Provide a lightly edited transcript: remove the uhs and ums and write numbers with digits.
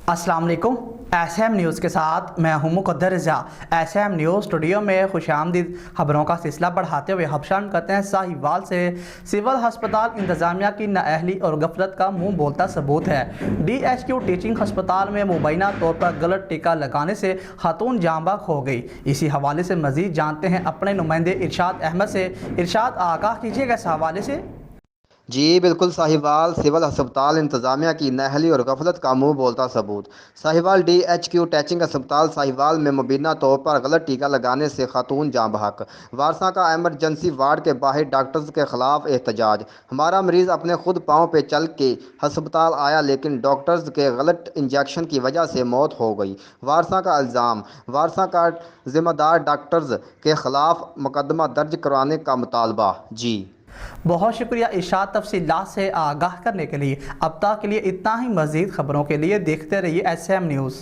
अस्सलाम वालेकुम। SM news के साथ मैं हूं मुक़द्दर रज़ा। एसएम न्यूज़ स्टूडियो में खुशामदीद। खबरों का सिलसिला बढ़ाते हुए हबशान करते हैं साहिवाल से। सिविल हस्पताल इंतज़ामिया की नाअहली और गफलत का मुंह बोलता सबूत है। DHQ टीचिंग हस्पताल में मुबैना तौर पर गलत टीका लगाने से खातून जाँ बहक हो गई। इसी हवाले से मज़ीद जानते हैं अपने नुमाइंदे इरशाद अहमद से। इरशाद, आगाह कीजिएगा इस हवाले से। जी बिल्कुल साहिवाल सिविल अस्पताल इंतज़ामिया की नाअहली और गफलत का मुंह बोलता सबूत। साहिवाल DHQ टीचिंग अस्पताल साहिवाल में मुबीना तौर पर गलत टीका लगाने से खातून जाँ बहक। वारसा का एमरजेंसी वार्ड के बाहर डॉक्टर्स के खिलाफ एहतजाज। हमारा मरीज़ अपने खुद पाँव पे चल के अस्पताल आया लेकिन डॉक्टर्स के गलत इंजेक्शन की वजह से मौत हो गई। वारसा का इल्ज़ाम, वारसा का ज़िम्मेदार डॉक्टर्स के खिलाफ मुकदमा दर्ज करवाने का मुतालबा। जी बहुत शुक्रिया इरशाद, तफसीलात से आगाह करने के लिए। अब तक के लिए इतना ही। मज़ीद खबरों के लिए देखते रहिए SM न्यूज़।